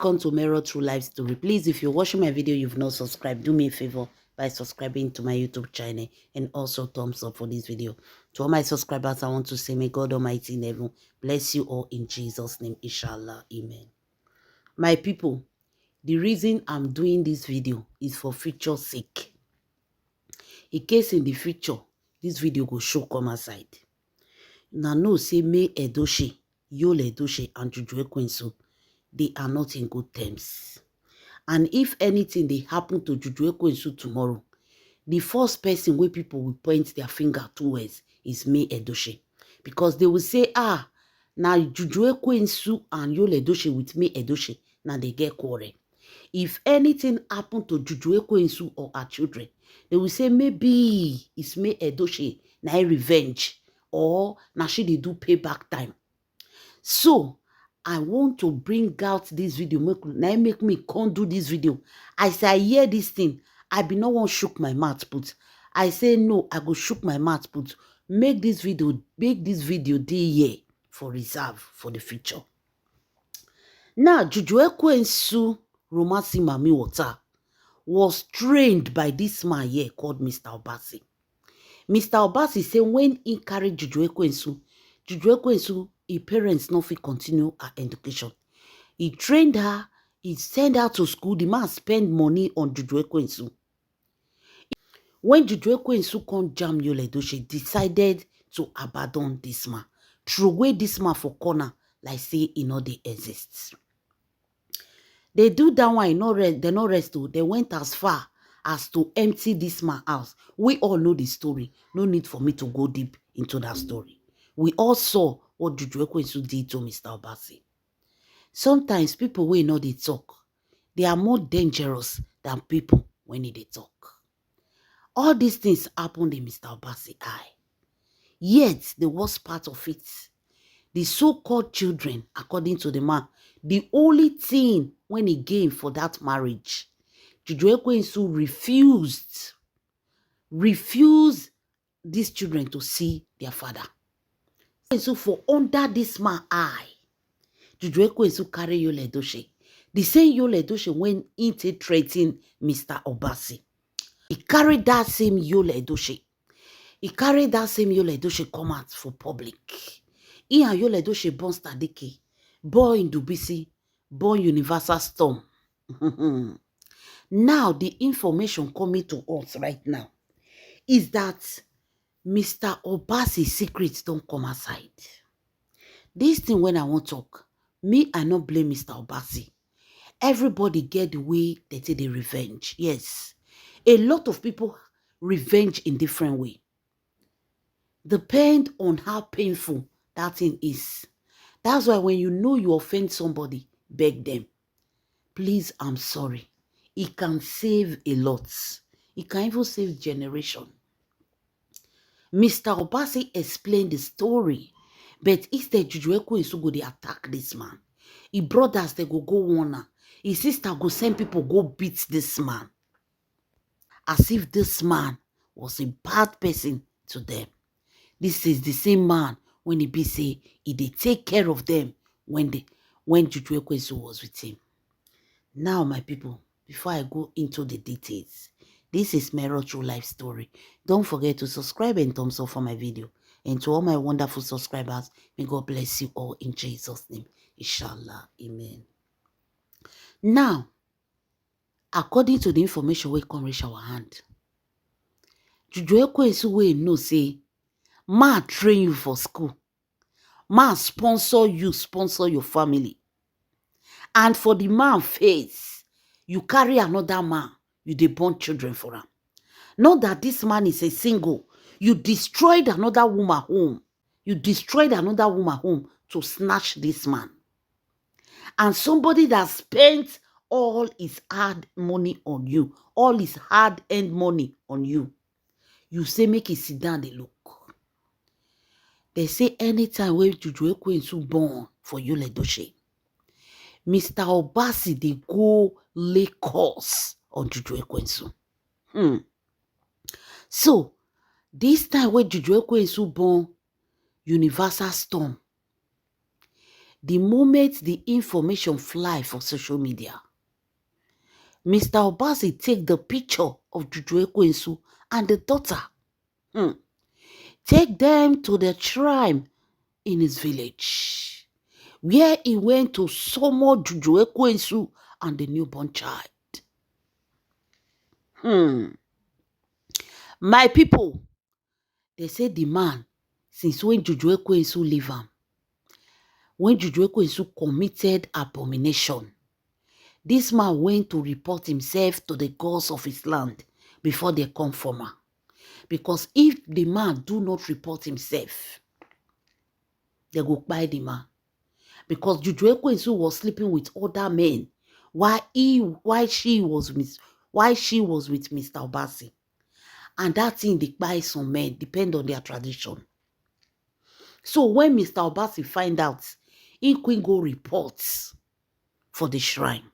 Welcome to Mirror True Life Story. Please, if you're watching my video, you've not subscribed, do me a favor by subscribing to my YouTube channel and also thumbs up for this video. To all my subscribers, I want to say, may God Almighty in heaven bless you all in Jesus' name, inshallah. Amen. My people, the reason I'm doing this video is for future sake. In case in the future, this video will show come aside. Now, no, say May Edochie, Yul Edochie, and Juju Ekwensu, they are not in good terms. And if anything they happen to Juju Ekwensu tomorrow, the first person where people will point their finger towards is May Edochie. Because they will say, now Juju Ekwensu and Yul Edochie with May Edochie, now they get quarrel. If anything happen to Juju Ekwensu or her children, they will say maybe it's May Edochie, now revenge, or now she they do payback time. So, I want to bring out this video. Make me come do this video. I say, I hear this thing. I be no one shook my mouth put. I say, no, I go shook my mouth put. Make this video day here for reserve for the future. Now, Juju Ekwensu Romansing Mami Water was trained by this man here called Mr. Obasi. Mr. Obasi say when he carried Juju Ekwensu, his parents no fit continue her education. He trained her, he sent her to school. The man spend money on Juju Ekwensu. When Juju Ekwensu come jam Yul Edochie, decided to abandon this man. Throw away this man for corner, like say he no dey exist. They do that one, they no rest. They went as far as to empty this man's house. We all know the story. No need for me to go deep into that story. We all saw what Juju Ekwensu did to Mr. Obasi. Sometimes people wey know they talk, they are more dangerous than people when they talk. All these things happened in Mr. Obasi eye. Yet, the worst part of it, the so-called children, according to the man, the only thing when he gained for that marriage, Juju Ekwensu refused these children to see their father. So for under this man eye, Juju Ekwensu carry Yul Edochie. The same Yul Edochie when into threatening Mr. Obasi. He carried that same Yul Edochie. Come out for public. He and Yul Edochie born Stadike, born Ndubisi, born Universal Storm. Now, the information coming to us right now is that Mr. Obasi's secrets don't come aside. This thing when I want to talk, me, I not blame Mr. Obasi. Everybody get the way they take the revenge. Yes. A lot of people revenge in different way. Depend on how painful that thing is. That's why when you know you offend somebody, beg them. Please, I'm sorry. It can save a lot. It can even save generation. Mr. Obasi explained the story, but instead Juju Ekwensu go dey attack this man. His brothers they go warn her. His sister go send people go beat this man. As if this man was a bad person to them. This is the same man when he be say he dey take care of them when Juju Ekwensu was with him. Now, my people, before I go into the details, this is Mirror True Life Story. Don't forget to subscribe and thumbs up for my video. And to all my wonderful subscribers, may God bless you all in Jesus' name. Inshallah. Amen. Now, according to the information we can reach our hand, Juju Ekwensu wey know say, ma train you for school. Ma sponsor you, sponsor your family. And for the man face, you carry another man, you dey born children for him. Not that this man is a single. You destroyed another woman home. You destroyed another woman home to snatch this man. And somebody that spent all his hard money on you, all his hard-earned money on you, you say make it sit down, they look. They say anytime when Juju Ekwensu born for Yul Edochie, Mr. Obasi, they go lay course on Juju Ekwensu. So, this time when Juju Ekwensu born Universal Storm, The moment the information fly for social media, Mr. Obasi take the picture of Juju Ekwensu and the daughter. Take them to the shrine in his village, where he went to summon Juju Ekwensu and the newborn child. My people, they say the man, since when Juju Ekwensu leave him, when Juju Ekwensu committed abomination, this man went to report himself to the gods of his land before they come for him. Because if the man do not report himself, they go buy the man. Because Juju Ekwensu was sleeping with other men while she was with Mr. Obasi. And that thing they buy some men, depend on their tradition. So when Mr. Obasi find out, he could go reports for the shrine.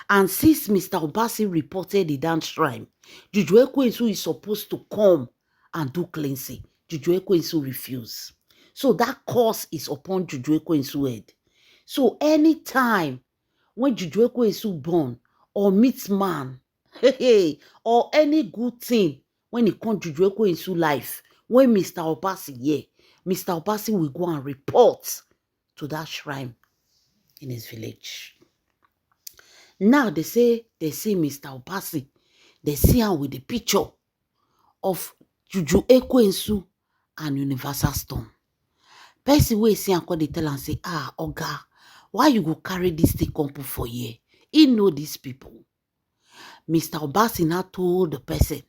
And since Mr. Obasi reported the damn shrine, Juju Ekwensu is supposed to come and do cleansing. Juju Ekwensu refused. So that curse is upon Juju Ekwensu head. So anytime when Juju Ekwensu born or meets man, or any good thing when it comes to Juju Ekwensu life, when Mr. Obasi here, Mr. Obasi will go and report to that shrine in his village. Now they see Mr. Obasi, they see him with the picture of Juju Ekwensu and Universal Stone. Person wey see him come, they tell him say, Oga, why you go carry this thing come put for here? He know these people. Mr. Obasi now told the person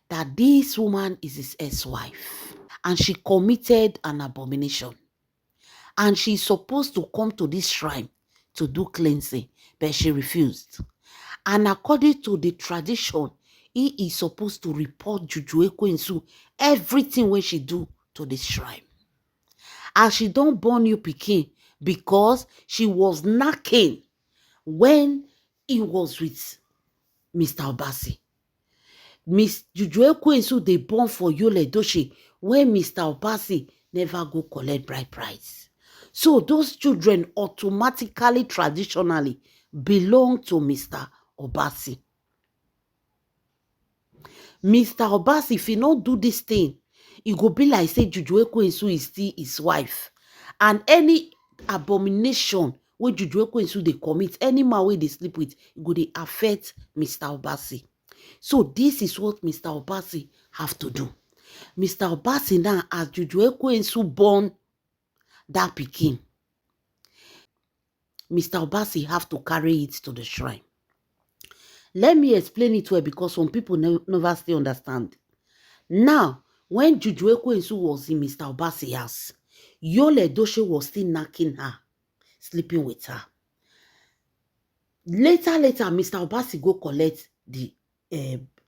that this woman is his ex-wife and she committed an abomination. And she's supposed to come to this shrine to do cleansing, but she refused. And according to the tradition, he is supposed to report Juju Ekwensu everything when she do to this shrine. As she don't born you pikin because she was knacking when he was with Mr. Obasi. Miss Juju Ekwensu they born for Yul Edochie when Mr. Obasi never go collect bride price. So those children automatically, traditionally belong to Mr. Obasi. Mr. Obasi, if he not do this thing, it go be like say Juju Ekwensu is still his wife. And any abomination wey Juju Ekwensu they commit, any man wey they sleep with, it go they affect Mr. Obasi. So this is what Mr. Obasi have to do. Mr. Obasi now, as Juju Ekwensu born that pikin, Mr. Obasi have to carry it to the shrine. Let me explain it well because some people never still understand. Now, when Juju Ekwensu was in Mr. Obasi's house, Yul Edochie was still knocking her, sleeping with her. Later, Mr. Obasi go collect the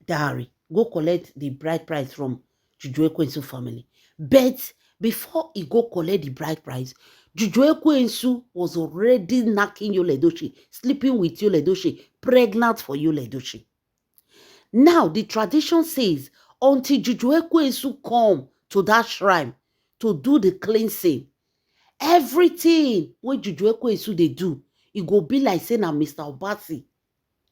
dowry, go collect the bride price from Juju Ekwensu family. But before he go collect the bride price, Juju Ekwensu was already knocking Yul Edochie, sleeping with Yul Edochie, pregnant for Yul Edochie. Now, the tradition says, until Juju Ekwensu come to that shrine to do the cleansing, everything what Juju Ekwensu they do, it go be like saying Mr. Obasi.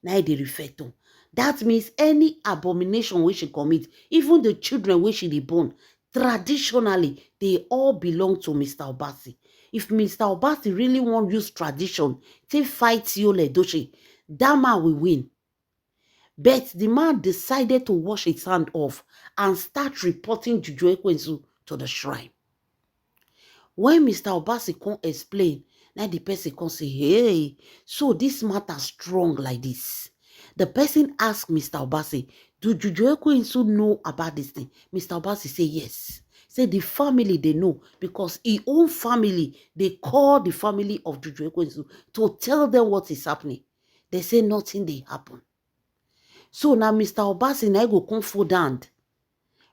Now they refer to. That means any abomination which she commit, even the children which she born, traditionally, they all belong to Mr. Obasi. If Mr. Obasi really want to use tradition to fight Yul Edochie, that man will win. But the man decided to wash his hand off and start reporting Juju Ekwensu to the shrine. When Mr. Obasi can explain, now the person can say, hey, so this matter strong like this. The person asked Mr. Obasi, do Juju Ekwensu know about this thing? Mr. Obasi say yes. Say the family they know because his own family, they call the family of Juju Ekwensu to tell them what is happening. They say nothing they happen. So now Mr. Obasi now go come for down,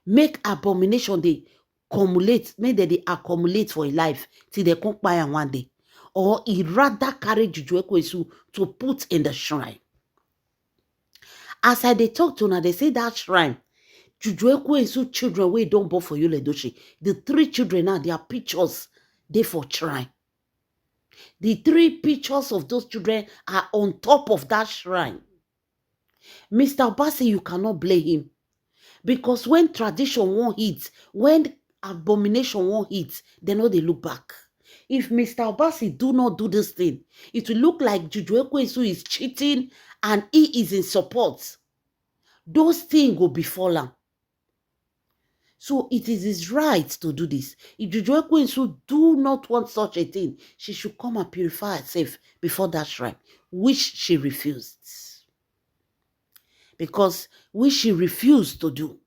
make abomination they accumulate, make they accumulate for a life till they come by and one day. Or he rather carry Juju Ekwensu to put in the shrine. As they talk to now, they say that shrine, Juju Ekwensu children we don't born for Yul Edochie. The 3 children now, their pictures, they for shrine. The 3 pictures of those children are on top of that shrine. Mr. Obasi, you cannot blame him. Because when tradition won't hit, when abomination won't hit, they know they look back. If Mr. Obasi do not do this thing, it will look like Juju Ekwensu is cheating and he is in support. Those things will be fallen. So it is his right to do this. If Juju Ekwensu do not want such a thing, she should come and purify herself before that shrine, which she refused. Because which she refused to do.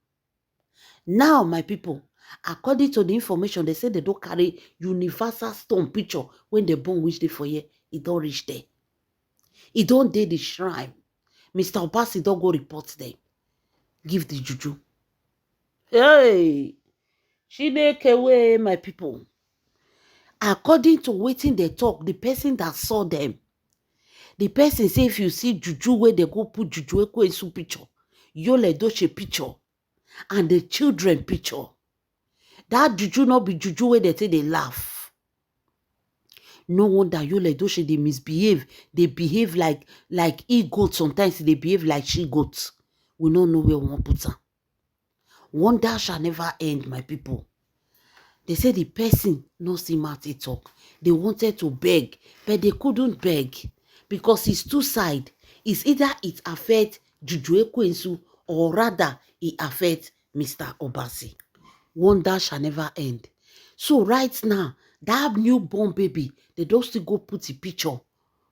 Now, my people, according to the information, they say they don't carry universal stone picture when they born which day for year. It don't reach there. It don't dey the shrine. Mr. Obasi don't go report them. Give the juju. Hey, Chineke way, my people. According to wetin they talk, the person that saw them, the person say if you see juju where they go put Juju Ekwensu picture, Yul Edochie picture, and the children picture, that juju not be juju where they say they laugh. No wonder Yul Edochie they misbehave. They behave like he-goat. Sometimes they behave like she-goat. We don't know where we want to put her. Wonder shall never end, my people. They say the person no see Marty talk. They wanted to beg, but they couldn't beg because it's two sides. It's either it affects Juju Ekwensu or rather it affects Mr. Obasi. Wonder shall never end. So right now, that newborn baby, they don't still go put a picture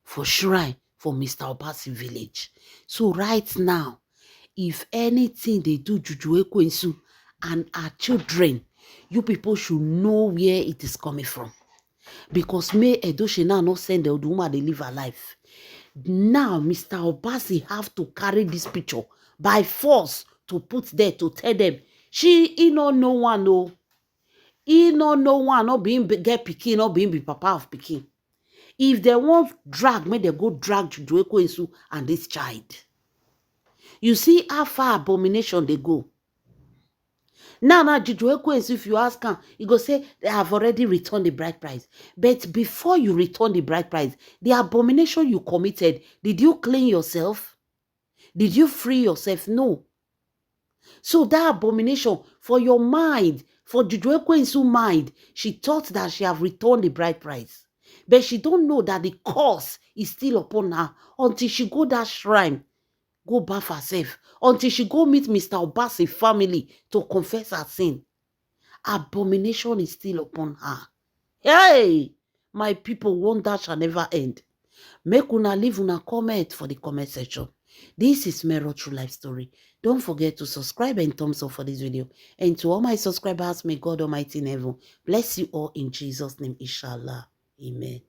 for shrine for Mr. Obasi village. So right now, if anything they do Juju Ekwensu and our children, you people should know where it is coming from. Because May Edochie now not send the woman they live alive. Now, Mr. Obasi have to carry this picture by force to put there to tell them, he no one, no. He no one, not being get pikin, not being be papa of pikin. If they want drag, may they go drag Juju Ekwensu and this child. You see how far abomination they go. Now, Juju Ekwensu, if you ask him, he go say, they have already returned the bride price. But before you return the bride price, the abomination you committed, did you clean yourself? Did you free yourself? No. So that abomination, for your mind, for Juju Ekwensu's mind, she thought that she have returned the bride price. But she don't know that the curse is still upon her until she go that shrine, go bath herself, until she go meet Mr. Obasi family to confess her sin. Abomination is still upon her. Hey, my people, wonder shall never end. Make una leave una comment for the comment section. This is Mero True Life Story. Don't forget to subscribe and thumbs up for this video. And to all my subscribers, may God Almighty in heaven bless you all in Jesus' name, inshallah. Amen.